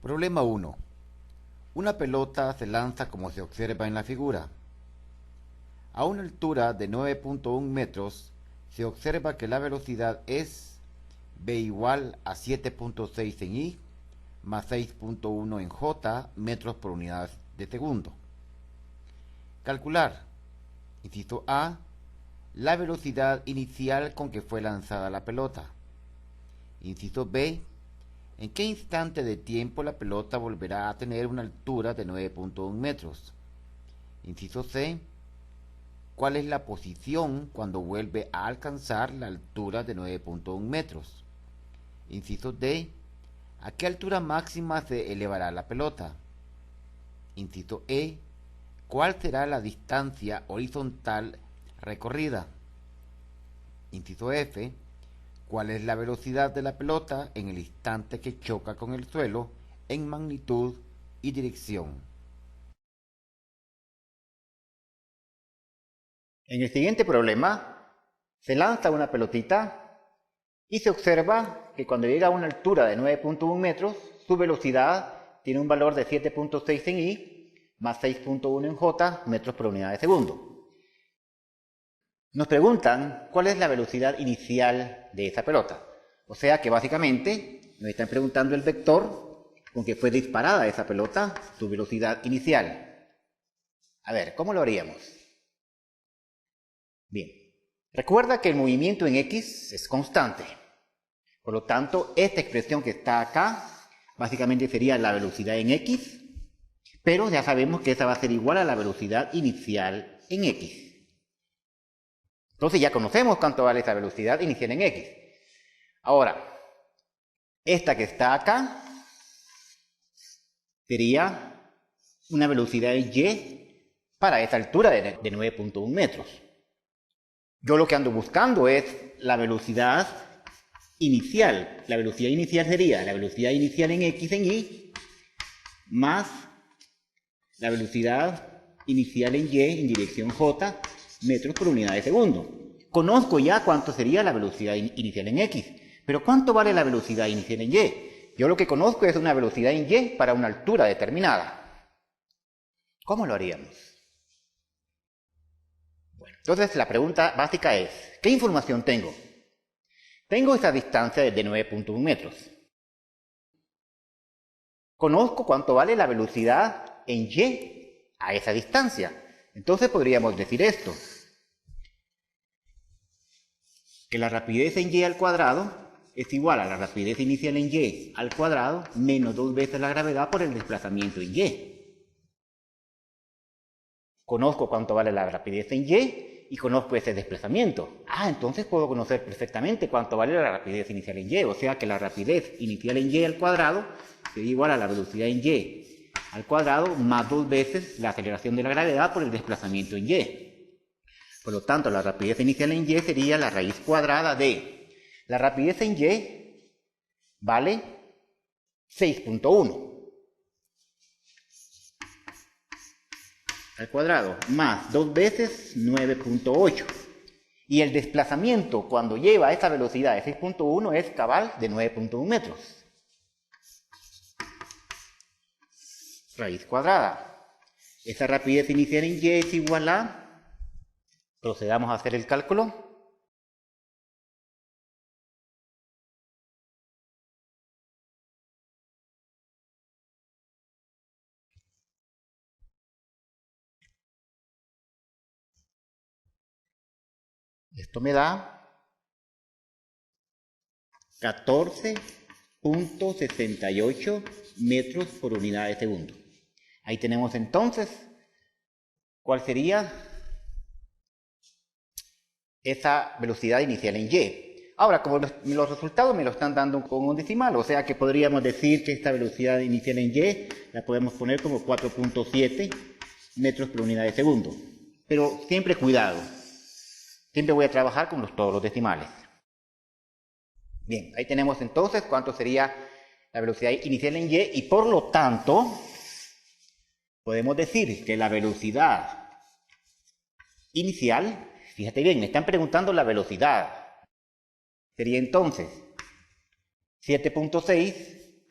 Problema 1. Una pelota se lanza como se observa en la figura. A una altura de 9.1 metros se observa que la velocidad es v igual a 7.6 en i más 6.1 en j metros por unidad de segundo. Calcular, inciso A, la velocidad inicial con que fue lanzada la pelota. Inciso B, ¿en qué instante de tiempo la pelota volverá a tener una altura de 9.1 metros? Inciso C, ¿cuál es la posición cuando vuelve a alcanzar la altura de 9.1 metros? Inciso D, ¿a qué altura máxima se elevará la pelota? Inciso E, ¿cuál será la distancia horizontal recorrida? Inciso F, ¿cuál es la velocidad de la pelota en el instante que choca con el suelo en magnitud y dirección? En el siguiente problema, se lanza una pelotita y se observa que cuando llega a una altura de 9.1 metros, su velocidad tiene un valor de 7.6 en i más 6.1 en j metros por unidad de segundo. Nos preguntan cuál es la velocidad inicial de esa pelota. O sea que básicamente nos están preguntando el vector con que fue disparada esa pelota, su velocidad inicial. A ver, ¿cómo lo haríamos? Bien, recuerda que el movimiento en x es constante. Por lo tanto, esta expresión que está acá, básicamente sería la velocidad en x, pero ya sabemos que esa va a ser igual a la velocidad inicial en x. Entonces ya conocemos cuánto vale esa velocidad inicial en x. Ahora, esta que está acá sería una velocidad en y para esta altura de 9.1 metros. Yo lo que ando buscando es la velocidad inicial. La velocidad inicial sería la velocidad inicial en x en y más la velocidad inicial en y en dirección j metros por unidad de segundo. Conozco ya cuánto sería la velocidad inicial en x, pero ¿cuánto vale la velocidad inicial en y? Yo lo que conozco es una velocidad en y para una altura determinada. ¿Cómo lo haríamos? Bueno, entonces la pregunta básica es, ¿qué información tengo? Tengo esa distancia de 9.1 metros. Conozco cuánto vale la velocidad en y a esa distancia. Entonces podríamos decir esto, que la rapidez en y al cuadrado es igual a la rapidez inicial en y al cuadrado menos 2 veces la gravedad por el desplazamiento en y. Conozco cuánto vale la rapidez en y conozco ese desplazamiento. Entonces puedo conocer perfectamente cuánto vale la rapidez inicial en y. O sea que la rapidez inicial en y al cuadrado sería igual a la velocidad en y al cuadrado más 2 veces la aceleración de la gravedad por el desplazamiento en y. Por lo tanto, la rapidez inicial en y sería la raíz cuadrada de la rapidez en y vale 6.1 al cuadrado más 2 veces 9.8. Y el desplazamiento cuando lleva a esta velocidad de 6.1 es cabal de 9.1 metros. Raíz cuadrada. Esta rapidez inicial en y es igual a... Procedamos a hacer el cálculo. Esto me da 14.68 metros por unidad de segundo. Ahí tenemos entonces cuál sería esa velocidad inicial en y. Ahora, como los resultados me lo están dando con un decimal, o sea que podríamos decir que esta velocidad inicial en y la podemos poner como 4.7 metros por unidad de segundo. Pero siempre cuidado, siempre voy a trabajar con todos los decimales. Bien, ahí tenemos entonces cuánto sería la velocidad inicial en y por lo tanto podemos decir que la velocidad inicial, fíjate bien, me están preguntando la velocidad, sería entonces 7.6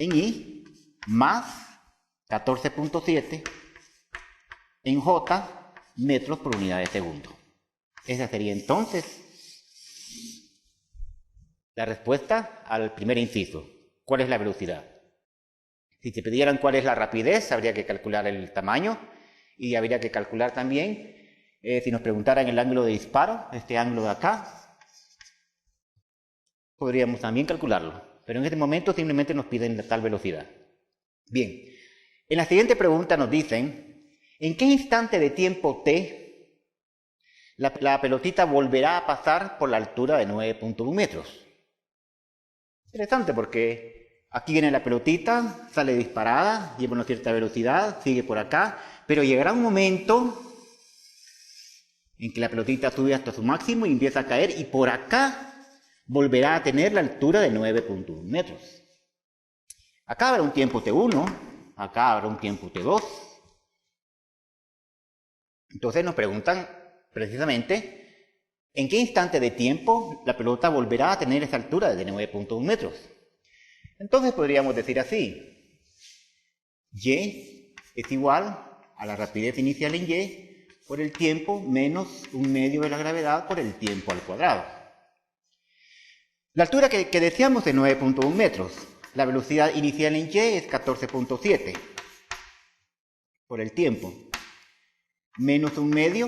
en I más 14.7 en J metros por unidad de segundo. Esa sería entonces la respuesta al primer inciso. ¿Cuál es la velocidad? Si te pidieran cuál es la rapidez, habría que calcular el tamaño y habría que calcular también, si nos preguntaran el ángulo de disparo, este ángulo de acá, podríamos también calcularlo. Pero en este momento simplemente nos piden la tal velocidad. Bien, en la siguiente pregunta nos dicen, ¿en qué instante de tiempo t la pelotita volverá a pasar por la altura de 9.1 metros? Interesante porque aquí viene la pelotita, sale disparada, lleva una cierta velocidad, sigue por acá, pero llegará un momento en que la pelotita sube hasta su máximo y empieza a caer y por acá volverá a tener la altura de 9.1 metros. Acá habrá un tiempo t1, acá habrá un tiempo t2. Entonces nos preguntan precisamente en qué instante de tiempo la pelota volverá a tener esa altura de 9.1 metros. Entonces podríamos decir así, y es igual a la rapidez inicial en y por el tiempo menos un medio de la gravedad por el tiempo al cuadrado. La altura que decíamos es 9.1 metros. La velocidad inicial en y es 14.7 por el tiempo menos un medio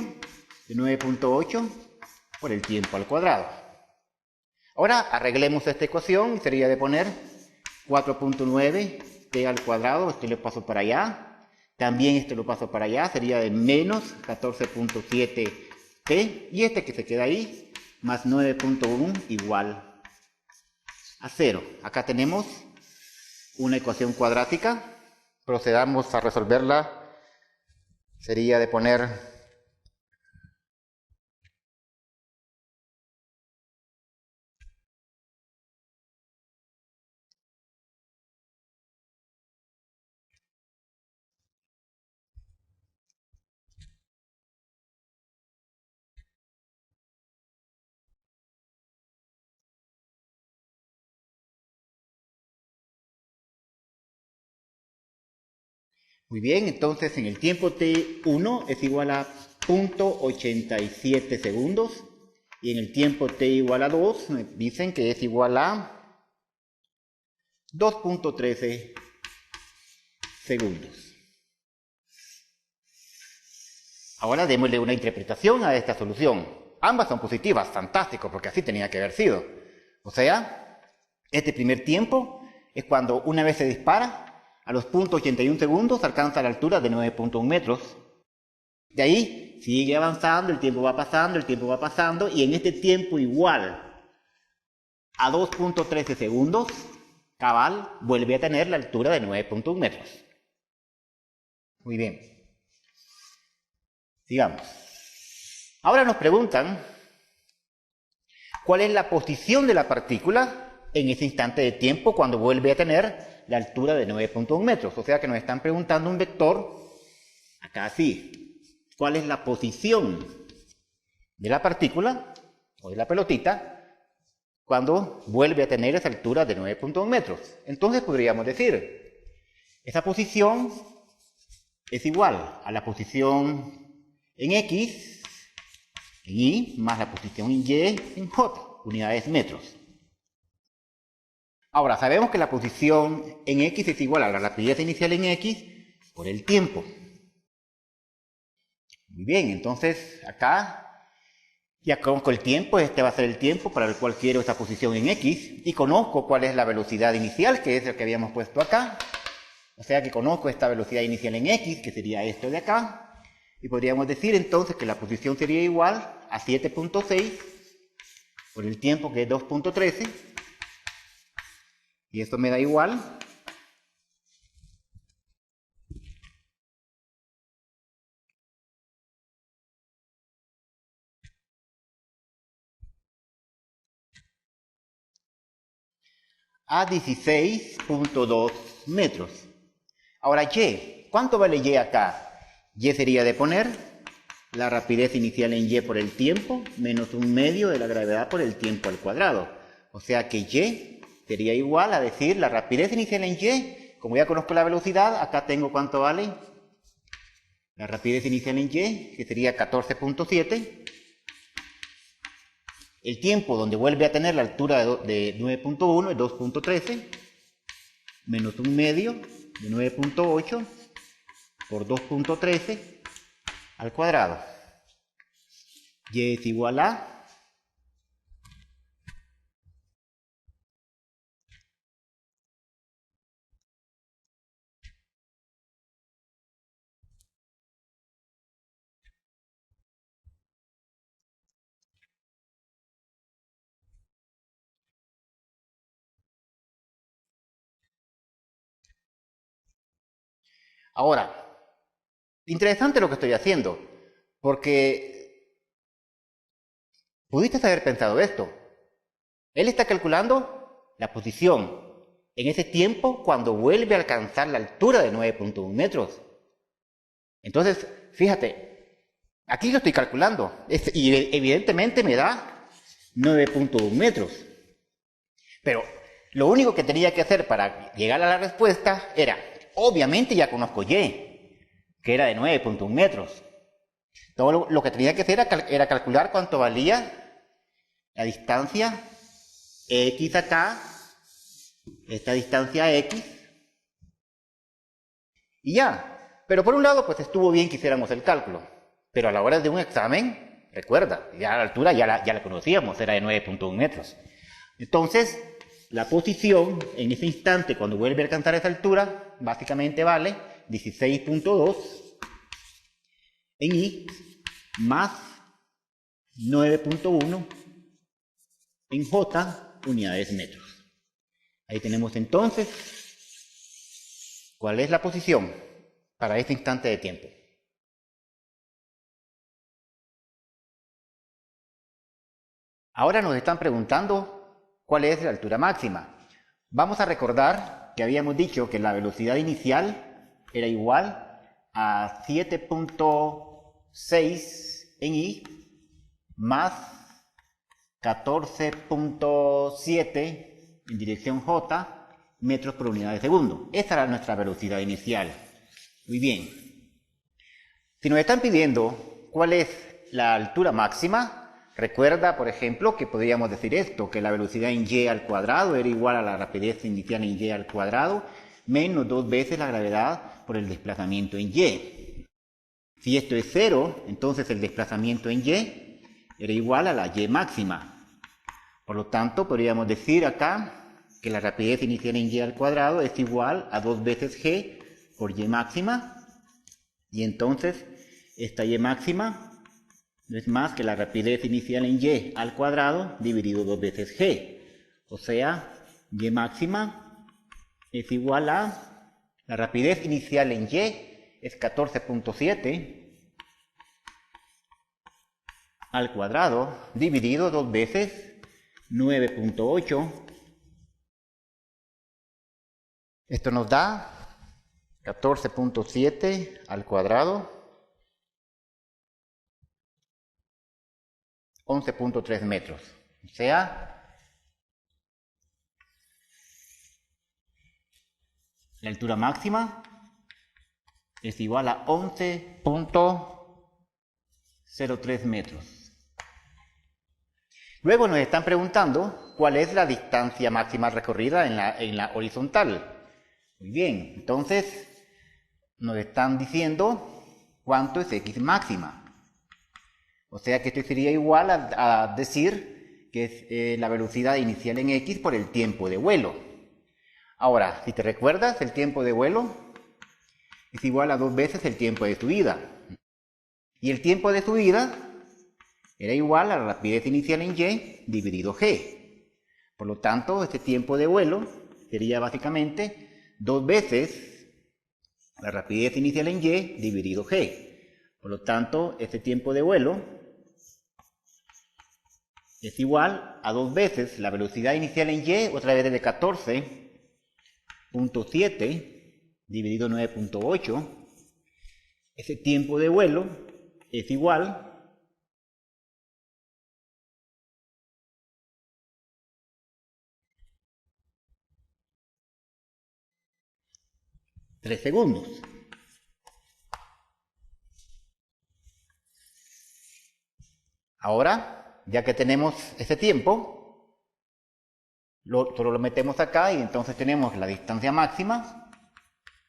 de 9.8 por el tiempo al cuadrado. Ahora arreglemos esta ecuación y sería de poner 4.9 t al cuadrado, esto lo paso para allá. También esto lo paso para allá, sería de menos 14.7 t, y este que se queda ahí, más 9.1 igual a 0. Acá tenemos una ecuación cuadrática, procedamos a resolverla, sería de poner muy bien, entonces en el tiempo t1 es igual a 0.87 segundos y en el tiempo t igual a 2 me dicen que es igual a 2.13 segundos. Ahora démosle una interpretación a esta solución. Ambas son positivas, fantástico, porque así tenía que haber sido. O sea, este primer tiempo es cuando una vez se dispara, a los 0.81 segundos alcanza la altura de 9.1 metros. De ahí sigue avanzando, el tiempo va pasando, y en este tiempo igual a 2.13 segundos, cabal vuelve a tener la altura de 9.1 metros. Muy bien. Sigamos. Ahora nos preguntan cuál es la posición de la partícula en ese instante de tiempo cuando vuelve a tener la altura de 9.1 metros. O sea que nos están preguntando un vector, acá así, cuál es la posición de la partícula o de la pelotita cuando vuelve a tener esa altura de 9.1 metros. Entonces podríamos decir, esa posición es igual a la posición en X, en Y, más la posición en Y, en J, unidades metros. Ahora, sabemos que la posición en X es igual a la rapidez inicial en X por el tiempo. Muy bien, entonces acá ya conozco el tiempo, este va a ser el tiempo para el cual quiero esta posición en X, y conozco cuál es la velocidad inicial, que es el que habíamos puesto acá. O sea que conozco esta velocidad inicial en X, que sería esto de acá, y podríamos decir entonces que la posición sería igual a 7.6 por el tiempo, que es 2.13, y esto me da igual a 16.2 metros. Ahora Y, ¿cuánto vale Y acá? Y sería de poner la rapidez inicial en Y por el tiempo menos un medio de la gravedad por el tiempo al cuadrado. O sea que Y sería igual a decir la rapidez inicial en y. Como ya conozco la velocidad, acá tengo cuánto vale la rapidez inicial en y, que sería 14.7. El tiempo donde vuelve a tener la altura de 9.1 es 2.13, menos un medio de 9.8 por 2.13 al cuadrado. Y es igual a ahora, interesante lo que estoy haciendo, porque pudiste haber pensado esto. Él está calculando la posición en ese tiempo cuando vuelve a alcanzar la altura de 9.1 metros. Entonces, fíjate, aquí lo estoy calculando y evidentemente me da 9.1 metros. Pero lo único que tenía que hacer para llegar a la respuesta era, obviamente ya conozco y, que era de 9.1 metros. Todo lo que tenía que hacer era calcular cuánto valía la distancia x acá, esta distancia x, y ya. Pero por un lado, pues estuvo bien que hiciéramos el cálculo. Pero a la hora de un examen, recuerda, ya la altura ya la conocíamos, era de 9.1 metros. Entonces, la posición en ese instante, cuando vuelve a alcanzar esa altura, básicamente vale 16.2 en y más 9.1 en j unidades metros. Ahí tenemos entonces cuál es la posición para este instante de tiempo. Ahora nos están preguntando cuál es la altura máxima. Vamos a recordar que habíamos dicho que la velocidad inicial era igual a 7.6 en y más 14.7 en dirección j metros por unidad de segundo. Esta era nuestra velocidad inicial. Muy bien. Si nos están pidiendo cuál es la altura máxima, recuerda, por ejemplo, que podríamos decir esto, que la velocidad en y al cuadrado era igual a la rapidez inicial en y al cuadrado, menos 2 veces la gravedad por el desplazamiento en y. Si esto es 0, entonces el desplazamiento en y era igual a la y máxima. Por lo tanto, podríamos decir acá que la rapidez inicial en y al cuadrado es igual a 2 veces g por y máxima, y entonces esta y máxima no es más que la rapidez inicial en y al cuadrado dividido 2 veces g. O sea, y máxima es igual a la rapidez inicial en y es 14.7 al cuadrado dividido 2 veces 9.8. Esto nos da 14.7 al cuadrado, 11.3 metros. O sea, la altura máxima es igual a 11.03 metros. Luego nos están preguntando cuál es la distancia máxima recorrida en la horizontal. Muy bien, entonces nos están diciendo cuánto es x máxima. O sea que esto sería igual a decir que es la velocidad inicial en x por el tiempo de vuelo. Ahora, si te recuerdas, el tiempo de vuelo es igual a 2 veces el tiempo de subida. Y el tiempo de subida era igual a la rapidez inicial en y dividido g. Por lo tanto, este tiempo de vuelo sería básicamente 2 veces la rapidez inicial en y dividido g. Por lo tanto, este tiempo de vuelo es igual a 2 veces la velocidad inicial en y, otra vez de 14.7 dividido 9.8. Ese tiempo de vuelo es igual 3 segundos. Ahora, ya que tenemos ese tiempo, solo lo metemos acá y entonces tenemos la distancia máxima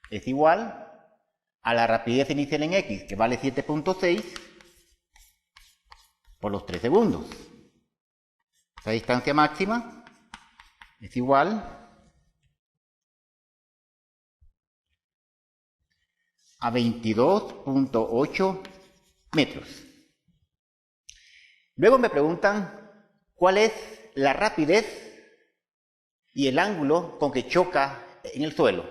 es igual a la rapidez inicial en x, que vale 7.6 por los 3 segundos. Esa distancia máxima es igual a 22.8 metros. Luego me preguntan cuál es la rapidez y el ángulo con que choca en el suelo.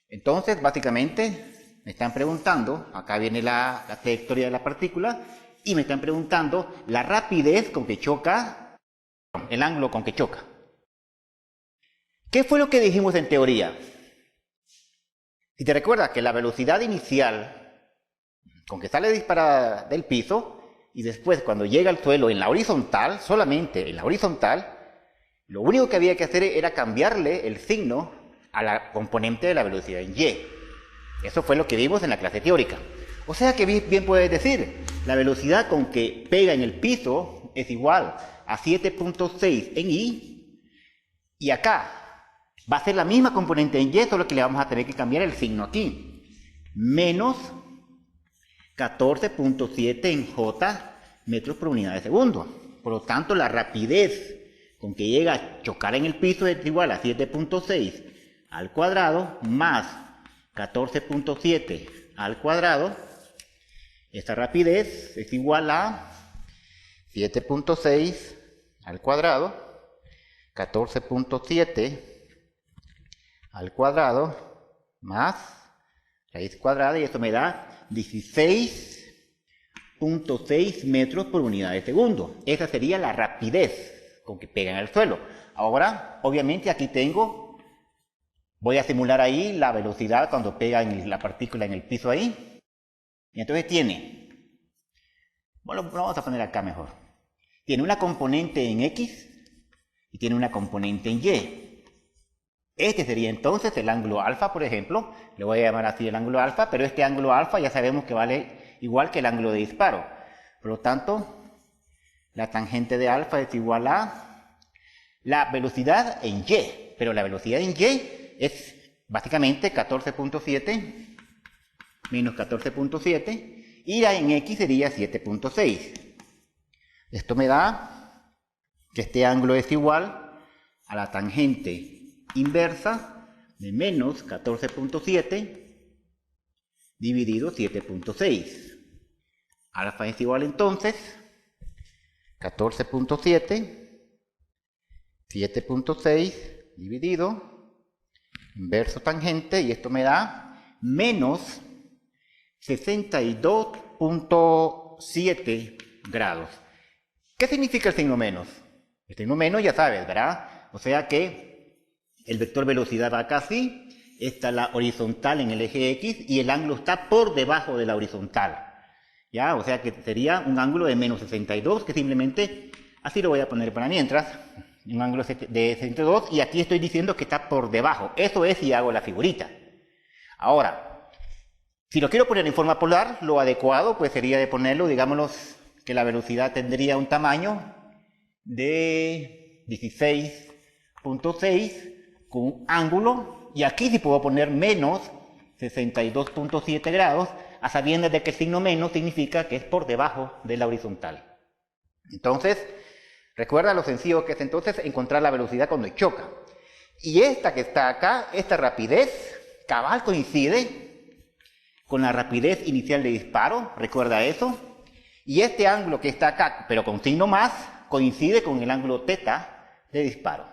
Entonces, básicamente, me están preguntando, acá viene la trayectoria de la partícula, y me están preguntando la rapidez con que choca, el ángulo con que choca. ¿Qué fue lo que dijimos en teoría? Si te recuerdas que la velocidad inicial con que sale disparada del piso, y después cuando llega al suelo en la horizontal, solamente en la horizontal, lo único que había que hacer era cambiarle el signo a la componente de la velocidad en y. Eso fue lo que vimos en la clase teórica. O sea que bien puedes decir, la velocidad con que pega en el piso es igual a 7.6 en y, y acá va a ser la misma componente en y, solo que le vamos a tener que cambiar el signo aquí. Menos 14.7 en j metros por unidad de segundo. Por lo tanto, la rapidez con que llega a chocar en el piso es igual a 7.6 al cuadrado más 14.7 al cuadrado. Esta rapidez es igual a 7.6 al cuadrado, 14.7 al cuadrado más raíz cuadrada, y esto me da 16.6 metros por unidad de segundo. Esa sería la rapidez con que pega en el suelo. Ahora, obviamente, aquí voy a simular ahí la velocidad cuando pega la partícula en el piso ahí. Y entonces bueno, lo vamos a poner acá mejor. Tiene una componente en x y tiene una componente en y. Este sería entonces el ángulo alfa, por ejemplo. Le voy a llamar así el ángulo alfa, pero este ángulo alfa ya sabemos que vale igual que el ángulo de disparo. Por lo tanto, la tangente de alfa es igual a la velocidad en y. Pero la velocidad en y es básicamente 14.7 menos 14.7, y la en x sería 7.6. Esto me da que este ángulo es igual a la tangente inversa de menos 14.7 dividido 7.6. Alfa es igual entonces 14.7, 7.6 dividido inverso tangente, y esto me da menos 62.7 grados. ¿Qué significa el signo menos? El signo menos ya sabes, ¿verdad? O sea que el vector velocidad va acá así, está la horizontal en el eje X y el ángulo está por debajo de la horizontal. ¿Ya? O sea que sería un ángulo de menos 62, que simplemente, así lo voy a poner para mientras, un ángulo de 62, y aquí estoy diciendo que está por debajo. Eso es si hago la figurita. Ahora, si lo quiero poner en forma polar, lo adecuado pues sería de ponerlo, digámoslo, que la velocidad tendría un tamaño de 16.6 con un ángulo, y aquí sí puedo poner menos 62.7 grados, a sabiendas de que el signo menos significa que es por debajo de la horizontal. Entonces, recuerda lo sencillo que es entonces encontrar la velocidad cuando choca. Y esta que está acá, esta rapidez, cabal coincide con la rapidez inicial de disparo, recuerda eso. Y este ángulo que está acá, pero con signo más, coincide con el ángulo θ de disparo.